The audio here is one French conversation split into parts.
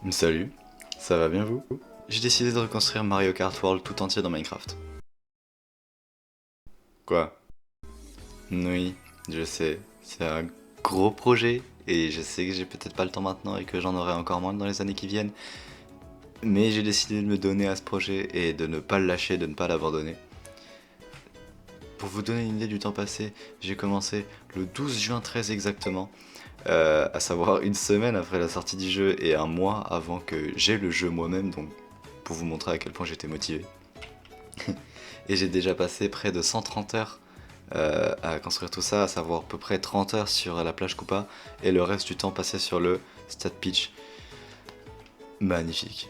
Salut, ça va bien vous? J'ai décidé de reconstruire Mario Kart World tout entier dans Minecraft. Quoi? Oui, je sais, c'est un gros projet et je sais que j'ai peut-être pas le temps maintenant et que j'en aurai encore moins dans les années qui viennent. Mais j'ai décidé de me donner à ce projet et de ne pas le lâcher, de ne pas l'abandonner. Pour vous donner une idée du temps passé, j'ai commencé le 12 juin très exactement, à savoir une semaine après la sortie du jeu et un mois avant que j'ai le jeu moi-même, donc pour vous montrer à quel point j'étais motivé. Et j'ai déjà passé près de 130 heures à construire tout ça, à savoir à peu près 30 heures sur la plage Koopa et le reste du temps passé sur le Stade Peach. Magnifique.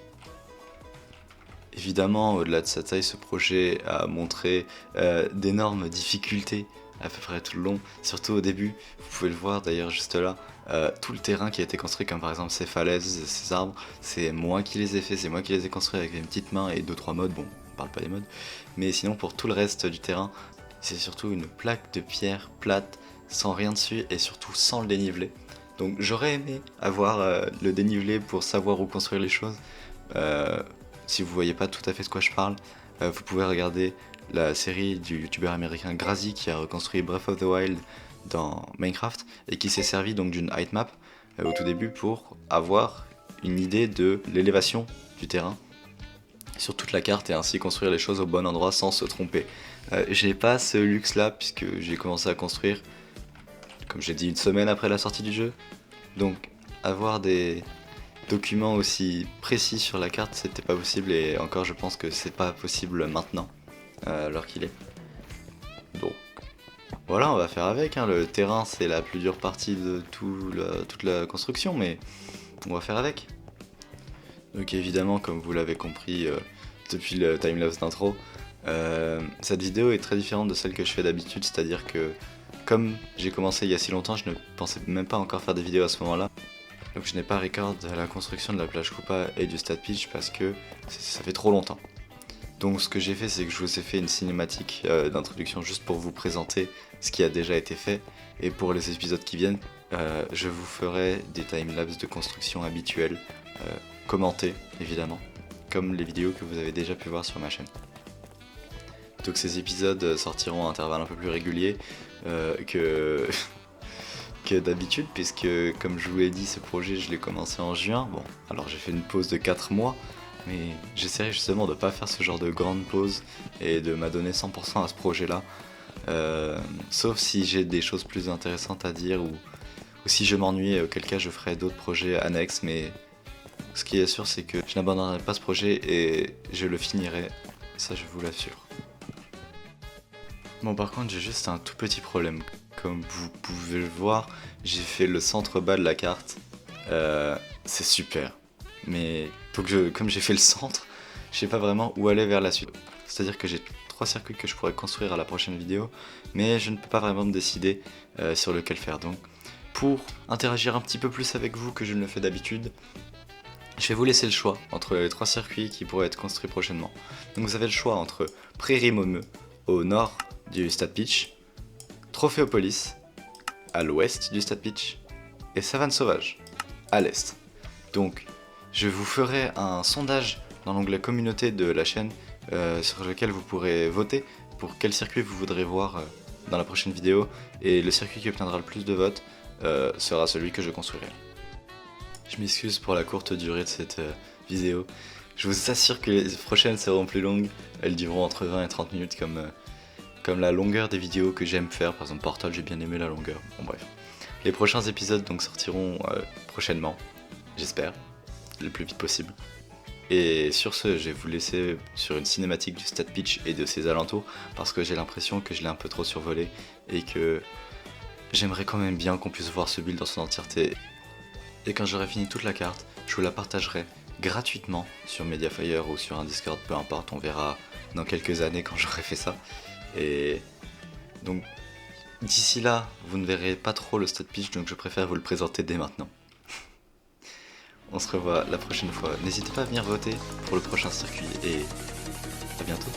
Évidemment, au-delà de sa taille, ce projet a montré d'énormes difficultés à peu près tout le long, surtout au début. Vous pouvez le voir d'ailleurs juste là, tout le terrain qui a été construit, comme par exemple ces falaises, ces arbres, c'est moi qui les ai fait, c'est moi qui les ai construits avec une petite main et 2-3 modes, bon, on parle pas des modes. Mais sinon, pour tout le reste du terrain, c'est surtout une plaque de pierre plate, sans rien dessus et surtout sans le dénivelé. Donc j'aurais aimé avoir le dénivelé pour savoir où construire les choses. Euh, Si vous voyez pas tout à fait de quoi je parle, vous pouvez regarder la série du youtubeur américain Grazi qui a reconstruit Breath of the Wild dans Minecraft et qui s'est servi donc d'une height au tout début pour avoir une idée de l'élévation du terrain sur toute la carte et ainsi construire les choses au bon endroit sans se tromper. J'ai pas ce luxe là puisque j'ai commencé à construire, comme j'ai dit, une semaine après la sortie du jeu. Donc avoir des documents aussi précis sur la carte, c'était pas possible et encore je pense que c'est pas possible maintenant, alors qu'il est. Donc voilà, on va faire avec, hein. Le terrain c'est la plus dure partie de toute la construction, mais on va faire avec. Donc évidemment, comme vous l'avez compris depuis le timelapse d'intro, cette vidéo est très différente de celle que je fais d'habitude, c'est-à-dire que comme j'ai commencé il y a si longtemps, je ne pensais même pas encore faire des vidéos à ce moment-là. Donc je n'ai pas record la construction de la plage Koopa et du Stade Peach parce que ça fait trop longtemps. Donc ce que j'ai fait, c'est que je vous ai fait une cinématique d'introduction juste pour vous présenter ce qui a déjà été fait. Et pour les épisodes qui viennent, je vous ferai des timelapses de construction habituels, commentés évidemment, comme les vidéos que vous avez déjà pu voir sur ma chaîne. Donc ces épisodes sortiront à intervalles un peu plus réguliers que que d'habitude, puisque comme je vous l'ai dit, ce projet je l'ai commencé en juin. Bon, alors j'ai fait une pause de 4 mois, mais j'essaierai justement de ne pas faire ce genre de grande pause et de m'adonner 100% à ce projet là. Sauf si j'ai des choses plus intéressantes à dire ou si je m'ennuie, auquel cas je ferai d'autres projets annexes, mais ce qui est sûr c'est que je n'abandonnerai pas ce projet et je le finirai, ça je vous l'assure. Bon, par contre, j'ai juste un tout petit problème. Comme vous pouvez le voir, j'ai fait le centre bas de la carte. C'est super. Mais comme j'ai fait le centre, je sais pas vraiment où aller vers la suite. C'est-à-dire que j'ai 3 circuits que je pourrais construire à la prochaine vidéo, mais je ne peux pas vraiment me décider sur lequel faire. Donc, pour interagir un petit peu plus avec vous que je ne le fais d'habitude, je vais vous laisser le choix entre les 3 circuits qui pourraient être construits prochainement. Donc vous avez le choix entre Prairie Momeux au nord du Stade Peach, Trophéopolis à l'ouest du Stade Peach et Savane Sauvage à l'est. Donc je vous ferai un sondage dans l'onglet communauté de la chaîne sur lequel vous pourrez voter pour quel circuit vous voudrez voir dans la prochaine vidéo, et le circuit qui obtiendra le plus de votes sera celui que je construirai. Je m'excuse pour la courte durée de cette vidéo. Je vous assure que les prochaines seront plus longues. Elles dureront entre 20 et 30 minutes comme la longueur des vidéos que j'aime faire. Par exemple Portal, j'ai bien aimé la longueur. Bon bref. Les prochains épisodes donc sortiront prochainement, j'espère, le plus vite possible. Et sur ce, je vais vous laisser sur une cinématique du Stade Peach et de ses alentours, parce que j'ai l'impression que je l'ai un peu trop survolé et que j'aimerais quand même bien qu'on puisse voir ce build dans son entièreté. Et quand j'aurai fini toute la carte, je vous la partagerai gratuitement sur Mediafire ou sur un Discord, peu importe, on verra dans quelques années quand j'aurai fait ça. Et donc d'ici là, vous ne verrez pas trop le Stade Peach, donc je préfère vous le présenter dès maintenant. On se revoit la prochaine fois. N'hésitez pas à venir voter pour le prochain circuit et à bientôt.